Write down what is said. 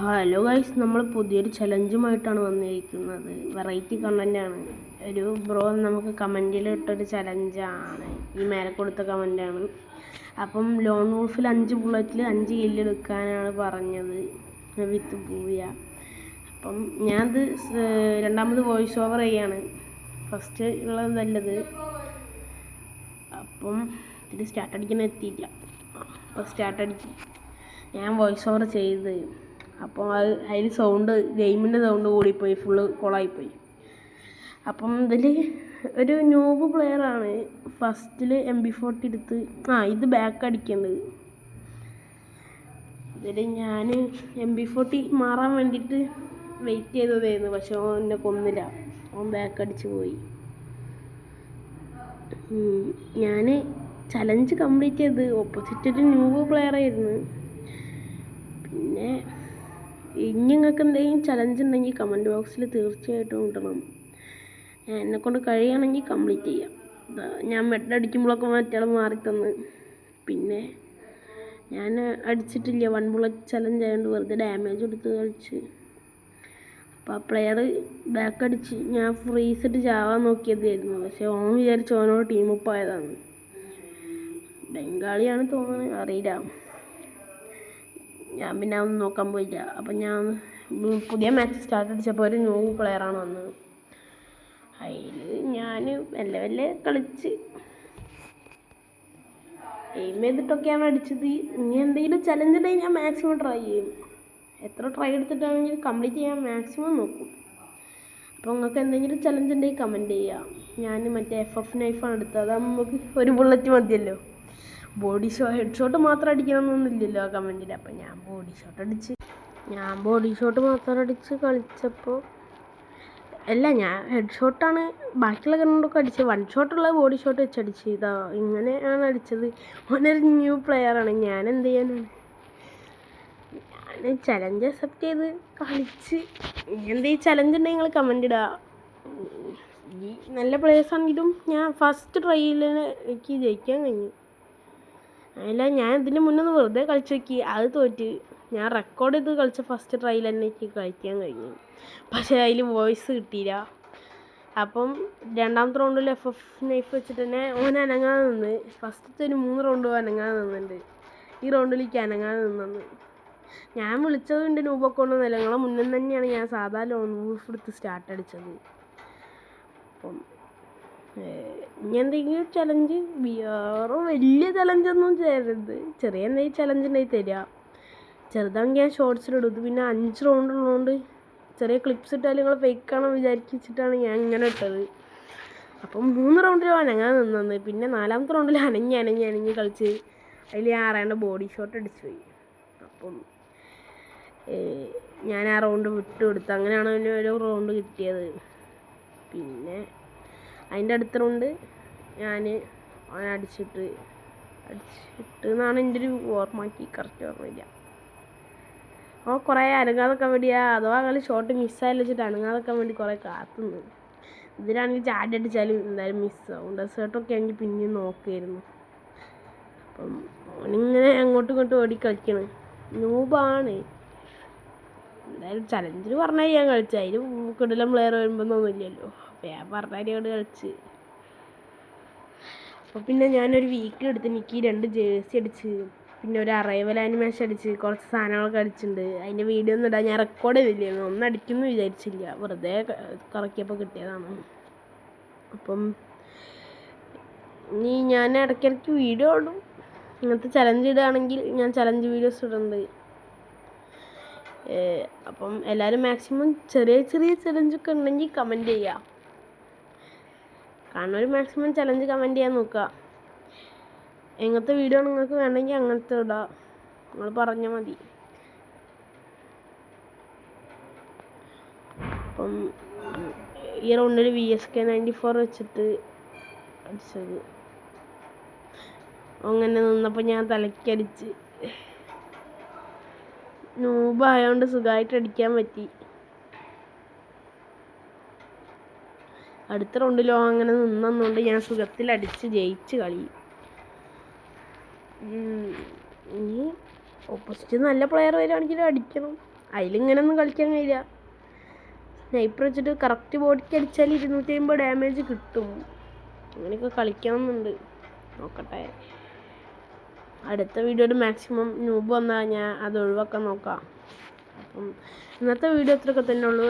Hello guys, നമ്മൾ പുതിയൊരു ചലഞ്ചുമായിട്ടാണ് വന്നിരിക്കുന്നത്. വെറൈറ്റി കമൻ്റാണ്. ഒരു ബ്രോ നമുക്ക് കമൻറ്റിൽ ഇട്ടൊരു ചലഞ്ചാണ്. ഈ മേലെ കൊടുത്ത കമൻ്റാണ്. അപ്പം ലോൺ വോൾഫിൽ 5 ബുള്ളറ്റിൽ 5 കില്ല് എടുക്കാനാണ് പറഞ്ഞത് വിത്ത് പൂവിയ. അപ്പം ഞാനത് രണ്ടാമത് വോയിസ് ഓവർ ചെയ്യാണ്. ഫസ്റ്റ് ഉള്ളത് നല്ലത്. അപ്പം ഇത് സ്റ്റാർട്ട് അടിക്കാൻ എത്തിയില്ല. അപ്പോൾ സ്റ്റാർട്ട് അടിക്കും. ഞാൻ വോയിസ് ഓവർ ചെയ്ത് അപ്പോൾ അതിൽ സൗണ്ട് ഗെയിമിൻ്റെ സൗണ്ട് കൂടിപ്പോയി, ഫുള്ള് കോളായിപ്പോയി. അപ്പം ഇതിൽ ഒരു ന്യൂബ് പ്ലെയറാണ്. ഫസ്റ്റിൽ MP40 എടുത്ത് ഇത് ബാക്ക് അടിക്കേണ്ടത്. ഇതിൽ ഞാൻ MP40 മാറാൻ വേണ്ടിയിട്ട് വെയിറ്റ് ചെയ്തതായിരുന്നു. പക്ഷെ ഓൻ എന്നെ കൊന്നില്ല, ഓൻ ബാക്ക് അടിച്ച് പോയി. ഞാൻ ചലഞ്ച് കംപ്ലീറ്റ് ചെയ്ത്. ഓപ്പോസിറ്റ് ഒരു ന്യൂബ് പ്ലെയറായിരുന്നു. പിന്നെ ഇനി നിങ്ങൾക്ക് എന്തെങ്കിലും ചലഞ്ച് ഉണ്ടെങ്കിൽ കമൻറ്റ് ബോക്സിൽ തീർച്ചയായിട്ടും ഇടണം. എന്നെക്കൊണ്ട് കഴിയുകയാണെങ്കിൽ കംപ്ലീറ്റ് ചെയ്യാം. ഞാൻ മെഡ് അടിക്കുമ്പോഴൊക്കെ മറ്റേ മാറി തന്ന്. പിന്നെ ഞാൻ അടിച്ചിട്ടില്ല, 1 ബുള്ളറ്റ് ചലഞ്ച് ആയതുകൊണ്ട് വെറുതെ ഡാമേജ് എടുത്ത് കളിച്ച്. അപ്പോൾ ആ പ്ലെയർ ബാക്ക് അടിച്ച് ഞാൻ ഫ്രീസിട്ട് ചാവാൻ നോക്കിയതായിരുന്നു. പക്ഷെ ഓൻ വിചാരിച്ചു ഓനോട് ടീം അപ്പ് ആയതാണ്. ബംഗാളിയാണ് തോന്നുന്നത്, അറിയില്ല. ഞാൻ പിന്നെ അതൊന്നും നോക്കാൻ പോയില്ല. അപ്പം ഞാൻ പുതിയ മാച്ച് സ്റ്റാർട്ട് അടിച്ചപ്പോൾ ഒരു ന്യൂ പ്ലെയറാണ് വന്നത്. അതിൽ ഞാൻ വല്ല കളിച്ച് എയിം ചെയ്തിട്ടൊക്കെയാണ് അടിച്ചത്. ഇനി എന്തെങ്കിലും ചലഞ്ച് ഉണ്ടെങ്കിൽ ഞാൻ മാക്സിമം ട്രൈ ചെയ്യും. എത്ര ട്രൈ എടുത്തിട്ടാണെങ്കിലും കംപ്ലീറ്റ് ചെയ്യാൻ മാക്സിമം നോക്കും. അപ്പോൾ നിങ്ങൾക്ക് എന്തെങ്കിലും ചലഞ്ച് ഉണ്ടെങ്കിൽ കമൻറ്റ് ചെയ്യുക. ഞാൻ മറ്റേ FF നൈഫാണ് എടുത്തത്. അത് നമുക്ക് 1 ബുള്ളറ്റ് മതിയല്ലോ. ഹെഡ് ഷോട്ട് മാത്രം അടിക്കണമെന്നൊന്നുമില്ലല്ലോ ആ കമൻറ്റിൽ. അപ്പം ഞാൻ ബോഡി ഷോട്ട് മാത്രം അടിച്ച് കളിച്ചപ്പോൾ ഞാൻ ഹെഡ് ഷോട്ടാണ് ബാക്കിയുള്ള ഗണ്ണൊക്കെ അടിച്ചത്. 1 ഷോട്ടുള്ള ബോഡി ഷോട്ട് വെച്ചടിച്ച്. ഇങ്ങനെയാണ് അടിച്ചത്. ഓനൊരു ന്യൂ പ്ലെയറാണ്. ഞാൻ എന്ത് ചെയ്യാനാണ്? ഞാൻ ചലഞ്ച് അക്സെപ്റ്റ് ചെയ്ത് കളിച്ച്. എന്തെങ്കിലും ചലഞ്ച് ഉണ്ടെങ്കിൽ നിങ്ങൾ കമൻറ്റ് ഇടുക. ഈ നല്ല പ്ലേയേഴ്സ് ആണെങ്കിലും ഞാൻ ഫസ്റ്റ് ട്രൈയിൽ എനിക്ക് ജയിക്കാൻ കഴിഞ്ഞു. അല്ല, ഞാൻ ഇതിന് മുന്നേ വെറുതെ കളിച്ച് നോക്കി, അത് തോറ്റ്. ഞാൻ റെക്കോർഡ് ചെയ്ത് കളിച്ച ഫസ്റ്റ് ട്രൈയിൽ തന്നെ എനിക്ക് കളിക്കാൻ കഴിഞ്ഞു. പക്ഷേ അതിൽ വോയിസ് കിട്ടിയില്ല. അപ്പം രണ്ടാമത്തെ റൗണ്ടിൽ FF നൈഫ് വെച്ചിട്ട് തന്നെ ഓൻ അനങ്ങാതെ നിന്ന്. ഫസ്റ്റത്തെ ഒരു 3 റൗണ്ട് അനങ്ങാതെ നിന്നുണ്ട്. ഈ റൗണ്ടിലേക്ക് അനങ്ങാതെ നിന്നു. ഞാൻ വിളിച്ചത് എൻ്റെ നൂബൊക്കെ ഒന്നുമല്ല, നിങ്ങളെ മുന്നിൽ തന്നെയാണ് ഞാൻ സാധാ ലോൺ വോൾഫ് എടുത്ത് സ്റ്റാർട്ട് അടിച്ചത്. അപ്പം ഇനി എന്തെങ്കിലും ചലഞ്ച്, വേറെ വലിയ ചലഞ്ചൊന്നും ചെയ്യരുത്. ചെറിയ എന്തെങ്കിലും ചലഞ്ച് ഉണ്ടെങ്കിൽ തരിക. ചെറുതാണെങ്കിൽ ഞാൻ ഷോർട്സിലിടും. ഇത് പിന്നെ 5 റൗണ്ട് ഉള്ളതുകൊണ്ട് ചെറിയ ക്ലിപ്സ് ഇട്ടാൽ നിങ്ങൾ ഫേക്കാണോ വിചാരിച്ചിട്ടാണ് ഞാൻ ഇങ്ങനെ ഇട്ടത്. അപ്പം 3 റൗണ്ടിൽ അനങ്ങാൻ നിന്നത്. പിന്നെ 4ാമത്തെ റൗണ്ടിൽ അനങ്ങി കളിച്ച് അതിൽ ഞാൻ അറിയാണ്ട് ബോഡി ഷോട്ട് അടിച്ചു പോയി. അപ്പം ഞാൻ ആ റൗണ്ട് വിട്ടു കൊടുത്തു. അങ്ങനെയാണ് അതിന് ഒരു റൗണ്ട് കിട്ടിയത്. പിന്നെ അതിൻ്റെ അടുത്ത റൗണ്ട് ഞാൻ അടിച്ചിട്ട് എന്നാണ് എൻ്റെ ഒരു ഓർമ്മയ്ക്ക് കറക്റ്റ് ഓർമ്മയില്ല. കുറേ അനങ്ങാതെക്കാൻ വേണ്ടി അഥവാ കളി ഷോട്ട് മിസ്സായാലും വെച്ചിട്ട് അനങ്ങാതെക്കാൻ വേണ്ടി കുറേ കാത്തുനിന്നു. ഇതിലാണെങ്കിൽ ചാടി അടിച്ചാലും എന്തായാലും മിസ്സാവും. ഡെസേർട്ടൊക്കെ ആണെങ്കിൽ പിന്നെയും നോക്കുമായിരുന്നു. അപ്പം ഓനിങ്ങനെ അങ്ങോട്ടും ഇങ്ങോട്ടും ഓടി കളിക്കണം. നൂബാണ്. എന്തായാലും ചലഞ്ചിന് പറഞ്ഞാൽ ഞാൻ കളിച്ചു. അതിന് കിടിലൻ പ്ലെയർ വരുമ്പോഴൊന്നുമില്ലല്ലോ. അപ്പോൾ ഞാൻ പറഞ്ഞാൽ കളിച്ച്. അപ്പോൾ പിന്നെ ഞാനൊരു വീക്കിൽ എടുത്ത് എനിക്ക് 2 ജേഴ്സി അടിച്ച്, പിന്നെ ഒരു അറൈവൽ ആനിമേഷൻ അടിച്ച്, കുറച്ച് സാധനങ്ങളൊക്കെ അടിച്ചിട്ടുണ്ട്. അതിൻ്റെ വീഡിയോ ഒന്നും ഇടാൻ ഞാൻ റെക്കോർഡ് ചെയ്തില്ലായിരുന്നു. ഒന്നും അടിക്കുമെന്ന് വിചാരിച്ചില്ല, വെറുതെ കറക്കിയപ്പോൾ കിട്ടിയതാണ്. അപ്പം ഇനി ഞാൻ ഇടയ്ക്കിടയ്ക്ക് വീഡിയോ ഇടും. ഇങ്ങനത്തെ ചലഞ്ച് ഇടുകയാണെങ്കിൽ ഞാൻ ചലഞ്ച് വീഡിയോസ് ഇടുന്നുണ്ട്. അപ്പം എല്ലാവരും മാക്സിമം ചെറിയ ചലഞ്ചൊക്കെ ഉണ്ടെങ്കിൽ കമൻറ്റ് ചെയ്യുക. കാരണം ഒരു മാക്സിമം ചലഞ്ച് കമൻറ്റ് ചെയ്യാൻ നോക്കുക. എങ്ങനത്തെ വീഡിയോ നിങ്ങൾക്ക് വേണമെങ്കിൽ അങ്ങനത്തെ ഇടുക, നിങ്ങൾ പറഞ്ഞാൽ മതി. അപ്പം ഈ റൗണ്ടിൽ VSK 94 വെച്ചിട്ട് അടിച്ചത്. അങ്ങനെ നിന്നപ്പോൾ ഞാൻ തലയ്ക്കടിച്ച്. നൂബായതുകൊണ്ട് സുഖമായിട്ട് അടിക്കാൻ പറ്റി. അടുത്ത റൗണ്ടിലോ അങ്ങനെ നിന്നുകൊണ്ട് ഞാൻ സുഖത്തിൽ അടിച്ച് ജയിച്ച് കളി. ഇനി ഓപ്പോസിറ്റ് നല്ല പ്ലെയർ വരികയാണെങ്കിലും അടിക്കണം. അതിലിങ്ങനെയൊന്നും കളിക്കാൻ കഴിയില്ല. സ്നൈപ്പർ വെച്ചിട്ട് കറക്റ്റ് ബോഡിക്ക് അടിച്ചാൽ 250 ഡാമേജ് കിട്ടും. അങ്ങനെയൊക്കെ കളിക്കണമെന്നുണ്ട്. നോക്കട്ടെ. അടുത്ത വീഡിയോയിൽ മാക്സിമം ന്യൂബ് വന്നാൽ ഞാൻ അത് ഒഴിവാക്കാൻ നോക്കാം. അപ്പം ഇന്നത്തെ വീഡിയോ അത്രയൊക്കെ തന്നെ ഉള്ളൂ.